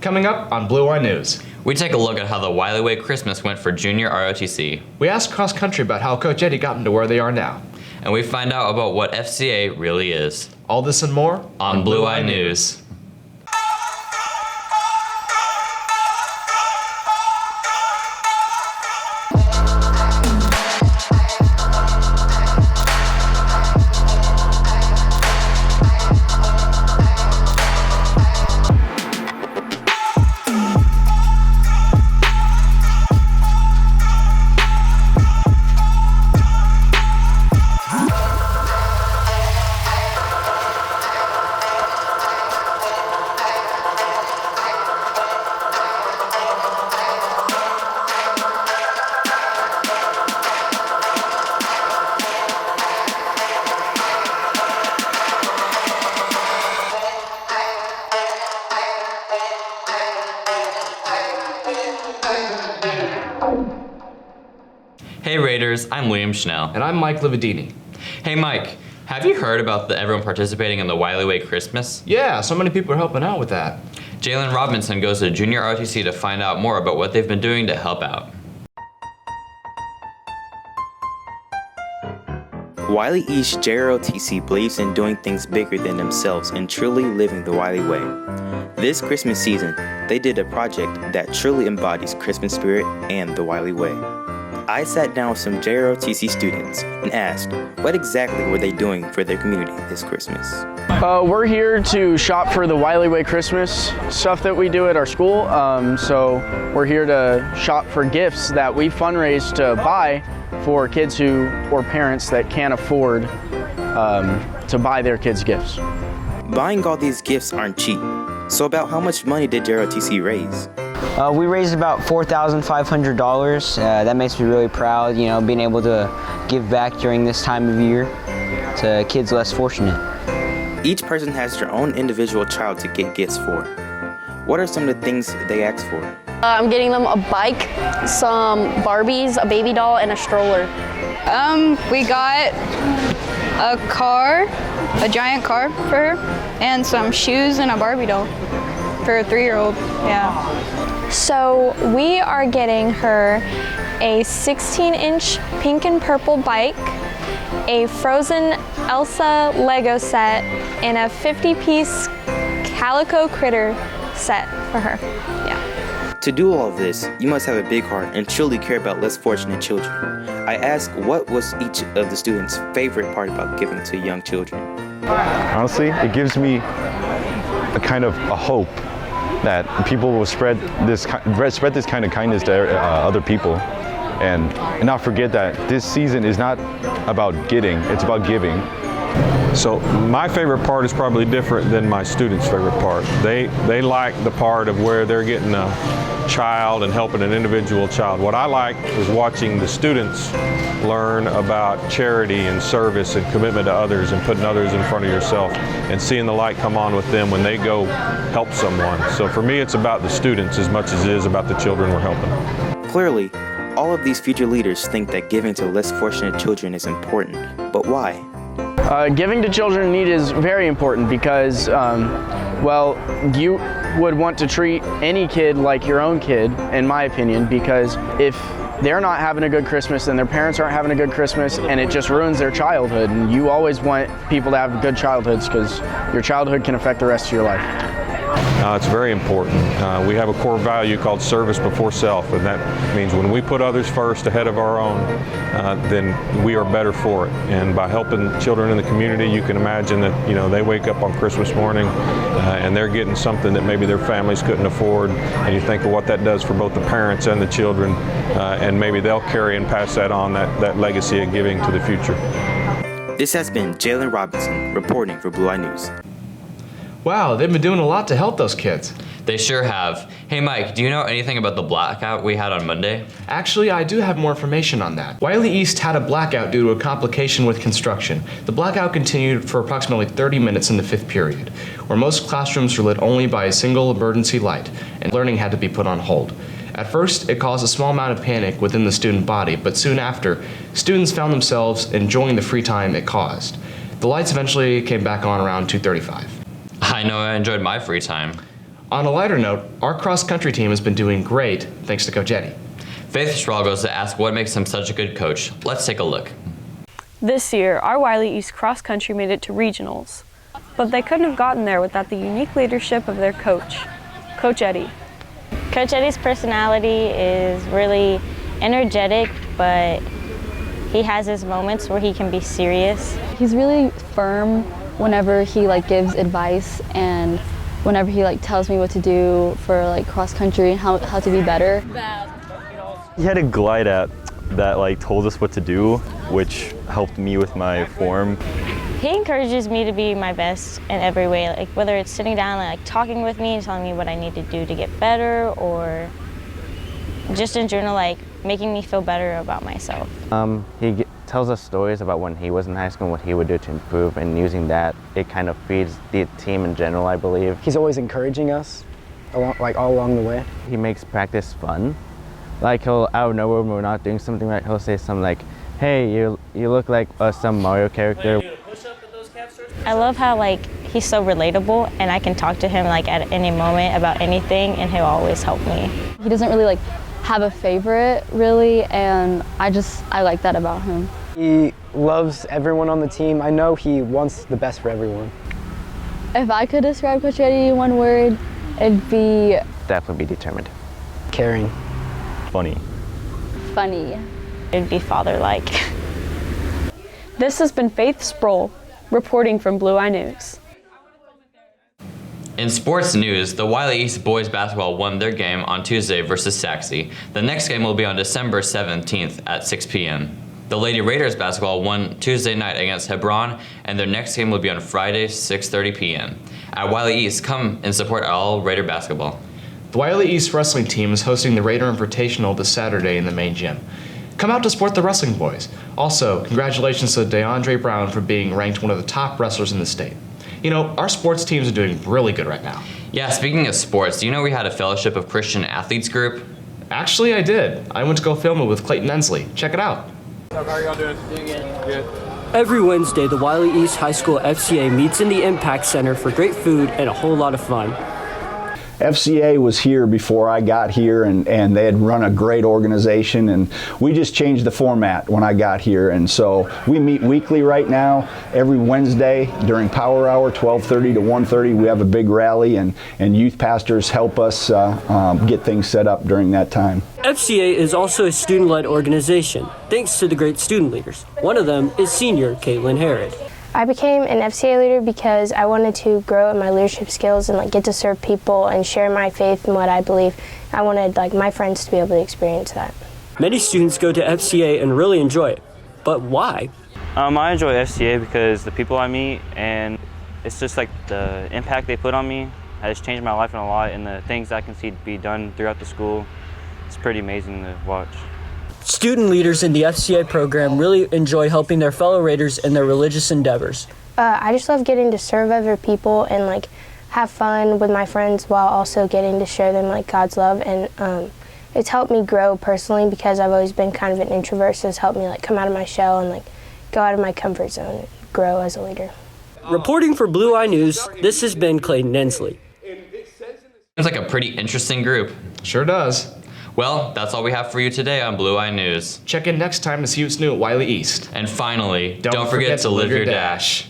Coming up on Blue Eye News. We take a look at how the Wiley Way Christmas went for junior ROTC. We ask cross country about how Coach Eddie got them to where they are now. And we find out about what FCA really is. All this and more on Blue Eye News. Hey Raiders, I'm William Schnell. And I'm Mike Lividini. Hey Mike, have you heard about everyone participating in the Wiley Way Christmas? Yeah, so many people are helping out with that. Jalen Robinson goes to junior ROTC to find out more about what they've been doing to help out. Wiley East JROTC believes in doing things bigger than themselves and truly living the Wiley way. This Christmas season, they did a project that truly embodies Christmas spirit and the Wiley way. I sat down with some JROTC students and asked what exactly were they doing for their community this Christmas. We're here to shop for the Wiley Way Christmas stuff that we do at our school. So we're here to shop for gifts that we fundraise to buy for kids or parents that can't afford to buy their kids gifts. Buying all these gifts aren't cheap. So about how much money did JROTC raise? We raised about $4,500. That makes me really proud, being able to give back during this time of year to kids less fortunate. Each person has their own individual child to get gifts for. What are some of the things they asked for? I'm getting them a bike, some Barbies, a baby doll, and a stroller. We got a car, a giant car for her, and some shoes and a Barbie doll for a 3-year-old, yeah. So we are getting her a 16-inch pink and purple bike, a Frozen Elsa Lego set, and a 50-piece Calico Critter set for her. Yeah. To do all of this, you must have a big heart and truly care about less fortunate children. I asked what was each of the students' favorite part about giving to young children. Honestly, it gives me a kind of a hope that people will spread this kind of kindness to other people, and not forget that this season is not about getting, it's about giving. So my favorite part is probably different than my students' favorite part. They like the part of where they're getting a child and helping an individual child. What I like is watching the students learn about charity and service and commitment to others and putting others in front of yourself and seeing the light come on with them when they go help someone. So for me, it's about the students as much as it is about the children we're helping. Clearly, all of these future leaders think that giving to less fortunate children is important, but why? Giving to children in need is very important because, you would want to treat any kid like your own kid, in my opinion, because if they're not having a good Christmas and their parents aren't having a good Christmas, and it just ruins their childhood. And you always want people to have good childhoods because your childhood can affect the rest of your life. It's very important. We have a core value called service before self, and that means when we put others first ahead of our own, then we are better for it. And by helping children in the community, you can imagine that they wake up on Christmas morning and they're getting something that maybe their families couldn't afford, and you think of what that does for both the parents and the children, and maybe they'll carry and pass that on, that legacy of giving to the future. This has been Jalen Robinson reporting for Blue Eye News. Wow, they've been doing a lot to help those kids. They sure have. Hey Mike, do you know anything about the blackout we had on Monday? Actually, I do have more information on that. Wiley East had a blackout due to a complication with construction. The blackout continued for approximately 30 minutes in the 5th period, where most classrooms were lit only by a single emergency light, and learning had to be put on hold. At first, it caused a small amount of panic within the student body, but soon after, students found themselves enjoying the free time it caused. The lights eventually came back on around 2:35. I know I enjoyed my free time. On a lighter note, our cross-country team has been doing great thanks to Coach Eddie. Faith Strahl goes to ask what makes him such a good coach. Let's take a look. This year, our Wiley East cross country made it to regionals, but they couldn't have gotten there without the unique leadership of their coach, Coach Eddie. Coach Eddie's personality is really energetic, but he has his moments where he can be serious. He's really firm whenever he gives advice and whenever he tells me what to do for cross country and how to be better. He had a glide app that told us what to do, which helped me with my form. He encourages me to be my best in every way, whether it's sitting down and talking with me and telling me what I need to do to get better, or just in general making me feel better about myself. He tells us stories about when he was in high school and what he would do to improve, and using that, it kind of feeds the team in general, I believe. He's always encouraging us, all along the way. He makes practice fun. He'll, out of nowhere, when we're not doing something right, he'll say something like, "Hey, you look like some Mario character." I love how he's so relatable, and I can talk to him at any moment about anything, and he'll always help me. He doesn't really have a favorite really, and I like that about him. He loves everyone on the team. I know he wants the best for everyone. If I could describe Coach Eddie in one word, it'd be definitely be determined. Caring. Funny. Funny. It'd be father-like. This has been Faith Sproul, reporting from Blue Eye News. In sports news, the Wiley East boys basketball won their game on Tuesday versus Saxe. The next game will be on December 17th at 6 p.m. The Lady Raiders basketball won Tuesday night against Hebron, and their next game will be on Friday, 6:30 p.m. At Wiley East, come and support all Raider basketball. The Wiley East wrestling team is hosting the Raider Invitational this Saturday in the main gym. Come out to support the wrestling boys. Also, congratulations to DeAndre Brown for being ranked one of the top wrestlers in the state. You know, our sports teams are doing really good right now. Yeah, speaking of sports, do you know we had a Fellowship of Christian Athletes group? Actually, I did. I went to go film it with Clayton Ensley. Check it out. How are y'all doing? Doing good. Every Wednesday, the Wiley East High School FCA meets in the Impact Center for great food and a whole lot of fun. FCA was here before I got here, and they had run a great organization, and we just changed the format when I got here, and so we meet weekly right now. Every Wednesday during Power Hour, 12:30 to 1:30, we have a big rally, and youth pastors help us get things set up during that time. FCA is also a student-led organization, thanks to the great student leaders. One of them is senior Caitlin Harrod. I became an FCA leader because I wanted to grow in my leadership skills and get to serve people and share my faith and what I believe. I wanted my friends to be able to experience that. Many students go to FCA and really enjoy it, but why? I enjoy FCA because the people I meet, and it's just the impact they put on me has changed my life in a lot, and the things I can see be done throughout the school. It's pretty amazing to watch. Student leaders in the FCA program really enjoy helping their fellow Raiders in their religious endeavors. I just love getting to serve other people and have fun with my friends while also getting to show them God's love, and it's helped me grow personally because I've always been kind of an introvert, so it's helped me come out of my shell and go out of my comfort zone and grow as a leader. Reporting for Blue Eye News, this has been Clayton Ensley. Seems like a pretty interesting group. Sure does. Well, that's all we have for you today on Blue Eye News. Check in next time to see what's new at Wiley East. And finally, don't forget to live your dash.